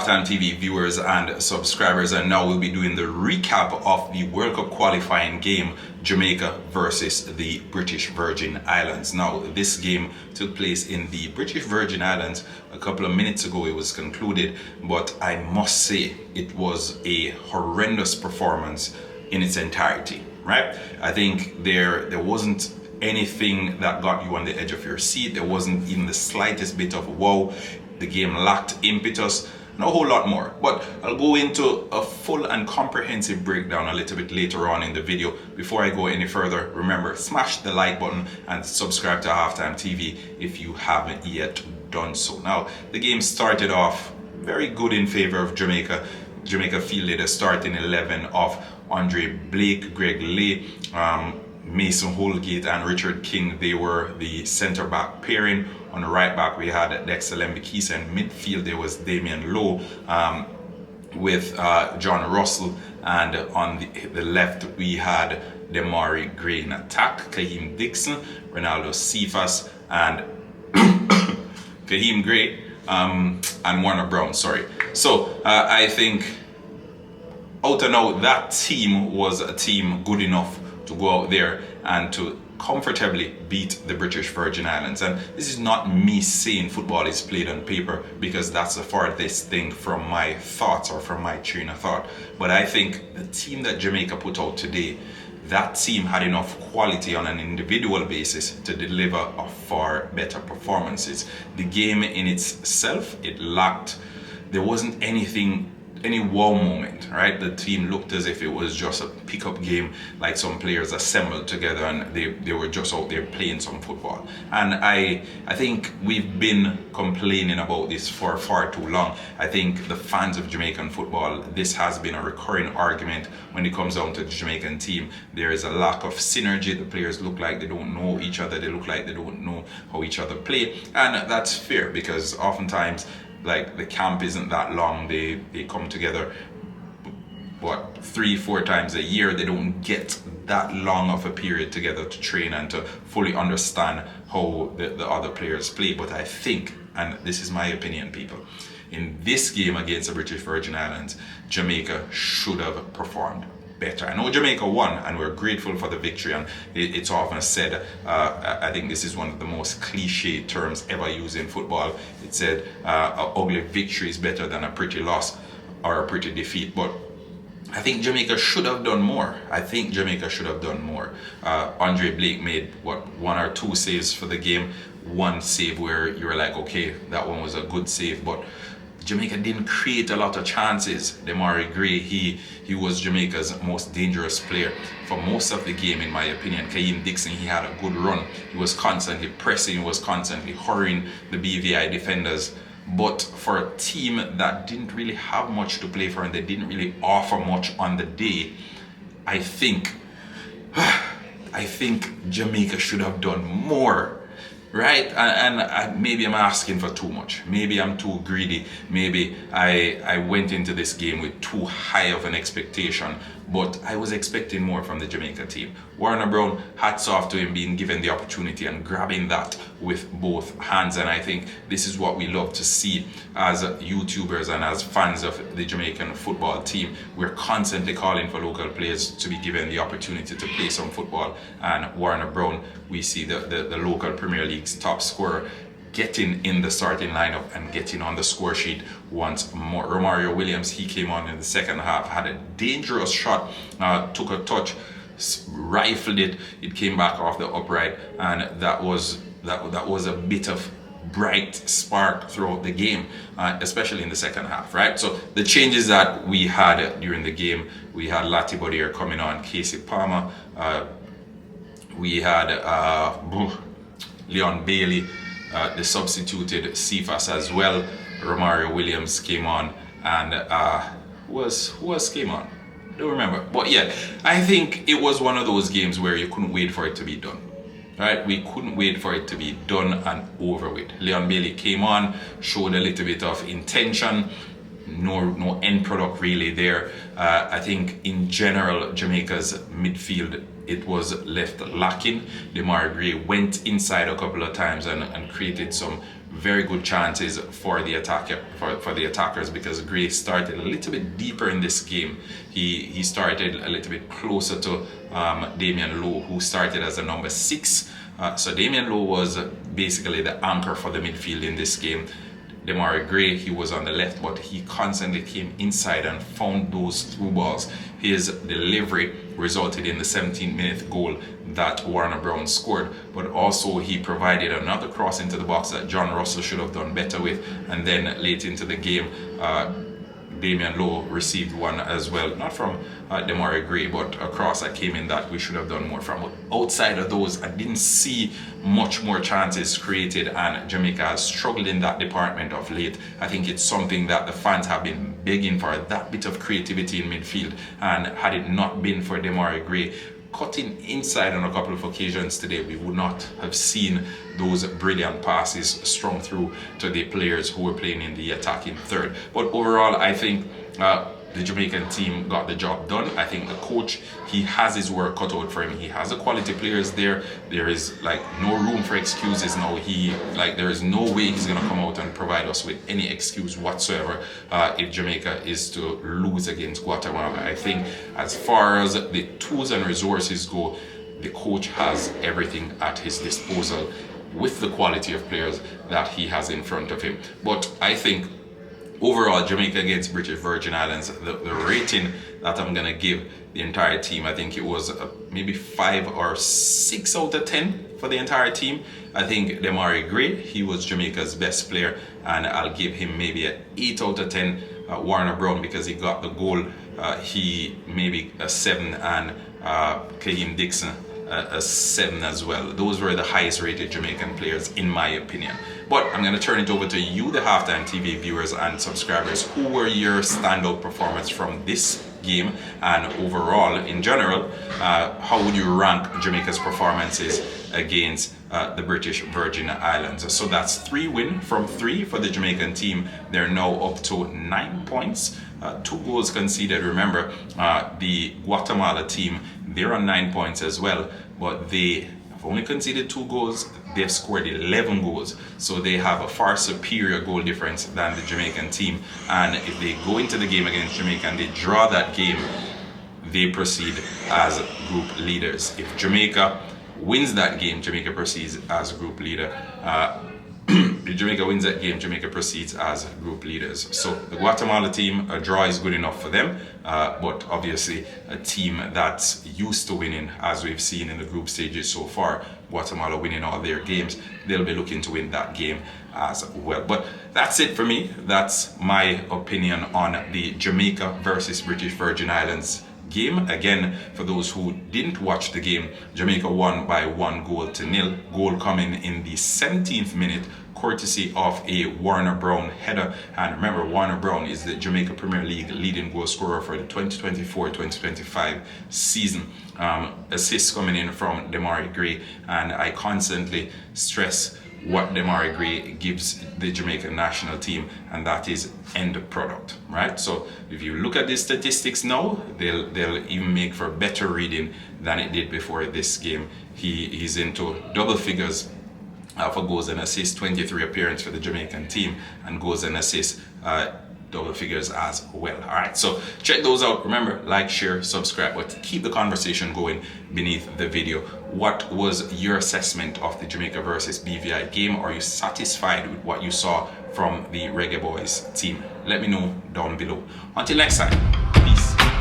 Halftime TV viewers and subscribers, and now we'll be doing the recap of the World Cup qualifying game, Jamaica versus the British Virgin Islands. Now, this game took place in the British Virgin Islands a couple of minutes ago. It was concluded, but I must say it was a horrendous performance in its entirety, right? I think there wasn't anything that got you on the edge of your seat. There wasn't even the slightest bit of wow. The game lacked impetus, and a whole lot more. But I'll go into a full and comprehensive breakdown a little bit later on in the video. Before I go any further, remember, smash the like button and subscribe to Halftime TV if you haven't yet done so. Now, the game started off very good in favor of Jamaica. Jamaica fielded a starting 11 of Andre Blake, Greg Lay, Mason Holgate and Richard King. They were the centre back pairing. On the right back we had Dexter Lembikisa, and midfield there was Damian Lowe with John Russell, and on the left we had Demari Gray in attack, Kahim Dixon, Ronaldo Cephas, and Kahim Gray and Warner Brown, sorry. So I think out and out that team was a team good enough to go out there and to comfortably beat the British Virgin Islands. And this is not me saying football is played on paper, because that's the farthest thing from my thoughts or from my train of thought. But I think the team that Jamaica put out today, that team had enough quality on an individual basis to deliver a far better performances. The game in itself, it lacked, there wasn't any wow moment, right? The team looked as if it was just a pickup game, like some players assembled together and they were just out there playing some football. And I think we've been complaining about this for far too long. I think the fans of Jamaican football, this has been a recurring argument when it comes down to the Jamaican team. There is a lack of synergy. The players look like they don't know each other. They look like they don't know how each other play. And that's fair, because oftentimes, like, the camp isn't that long. They come together, what, 3-4 times a year. They don't get that long of a period together to train and to fully understand how the other players play. But I think, and this is my opinion, people, in this game against the British Virgin Islands, Jamaica should have performed better. I know Jamaica won and we're grateful for the victory, and it's often said, I think this is one of the most cliche terms ever used in football. It said an ugly victory is better than a pretty loss or a pretty defeat. But I think Jamaica should have done more. Andre Blake made, what, 1 or 2 saves for the game. One save where you were like, okay, that one was a good save, but Jamaica didn't create a lot of chances. Demari Gray, he was Jamaica's most dangerous player for most of the game, in my opinion. Kahim Dixon, he had a good run. He was constantly pressing, he was constantly hurrying the BVI defenders. But for a team that didn't really have much to play for and they didn't really offer much on the day, I think Jamaica should have done more. Right? And maybe I'm asking for too much. Maybe I'm too greedy. Maybe I went into this game with too high of an expectation. But I was expecting more from the Jamaica team. Warner Brown, hats off to him being given the opportunity and grabbing that with both hands. And I think this is what we love to see as YouTubers and as fans of the Jamaican football team. We're constantly calling for local players to be given the opportunity to play some football. And Warner Brown, we see the local Premier League's top scorer getting in the starting lineup and getting on the score sheet once more. Romario Williams, he came on in the second half, had a dangerous shot, took a touch, rifled it, it came back off the upright, and that was a bit of bright spark throughout the game, especially in the second half, right? So the changes that we had during the game, we had Lati Bodier coming on, Casey Palmer, we had Leon Bailey, they substituted Cephas as well. Romario Williams came on, and who else came on? I don't remember. But yeah, I think it was one of those games where you couldn't wait for it to be done. Right? We couldn't wait for it to be done and over with. Leon Bailey came on, showed a little bit of intention. No end product really there. I think in general Jamaica's midfield it was left lacking. Demarai Gray went inside a couple of times and created some very good chances for the attackers, because Gray started a little bit deeper in this game. He started a little bit closer to Damian Lowe, who started as a number 6. So Damian Lowe was basically the anchor for the midfield in this game. Demarai Gray, he was on the left, but he constantly came inside and found those through balls. His delivery resulted in the 17th-minute goal that Warner Brown scored, but also he provided another cross into the box that John Russell should have done better with. And then late into the game, Damian Lowe received one as well, not from Demarai Gray, but a cross that came in that we should have done more from. But outside of those, I didn't see much more chances created, and Jamaica has struggled in that department of late. I think it's something that the fans have been begging for, that bit of creativity in midfield, and had it not been for Demarai Gray cutting inside on a couple of occasions today, we would not have seen those brilliant passes strung through to the players who were playing in the attacking third. But overall, I think the Jamaican team got the job done. I think the coach, he has his work cut out for him. He has the quality players there. There is like no room for excuses now. There is no way he's gonna come out and provide us with any excuse whatsoever if Jamaica is to lose against Guatemala. I think as far as the tools and resources go, the coach has everything at his disposal with the quality of players that he has in front of him. But I think overall, Jamaica against British Virgin Islands, the rating that I'm going to give the entire team, I think it was maybe 5 or 6 out of 10 for the entire team. I think Demarai Gray, he was Jamaica's best player, and I'll give him maybe an 8 out of 10. Warner Brown, because he got the goal, he maybe a 7, and Kahim Dixon a 7 as well. Those were the highest rated Jamaican players in my opinion. But I'm going to turn it over to you, the Halftime TV viewers and subscribers. Who were your standout performance from this game, and overall in general, how would you rank Jamaica's performances against the British Virgin Islands? So that's 3 wins from 3 for the Jamaican team. They're now up to 9 points. 2 goals conceded. Remember, the Guatemala team, they're on 9 points as well, but they have only conceded 2 goals. They've scored 11 goals, so they have a far superior goal difference than the Jamaican team. And if they go into the game against Jamaica and they draw that game, they proceed as group leaders. If Jamaica wins that game, Jamaica proceeds as group leader. If Jamaica wins that game, Jamaica proceeds as group leaders. So the Guatemala team, a draw is good enough for them, but obviously a team that's used to winning, as we've seen in the group stages so far, Guatemala winning all their games, they'll be looking to win that game as well. But that's it for me. That's my opinion on the Jamaica versus British Virgin Islands game. Again, for those who didn't watch the game, Jamaica won by 1-0. Goal coming in the 17th minute, courtesy of a Warner Brown header. And remember, Warner Brown is the Jamaica Premier League leading goal scorer for the 2024-2025 season. Assists coming in from Demarai Gray, and I constantly stress what Demarai Gray gives the Jamaican national team, and that is end product, right? So if you look at the statistics now, they'll even make for better reading than it did before this game. He's into double figures for goals and assists, 23 appearances for the Jamaican team, and goals and assists double figures as well. All right, so check those out. Remember, like, share, subscribe, but keep the conversation going beneath the video. What was your assessment of the Jamaica versus BVI game? Are you satisfied with what you saw from the Reggae Boys team? Let me know down below. Until next time, peace.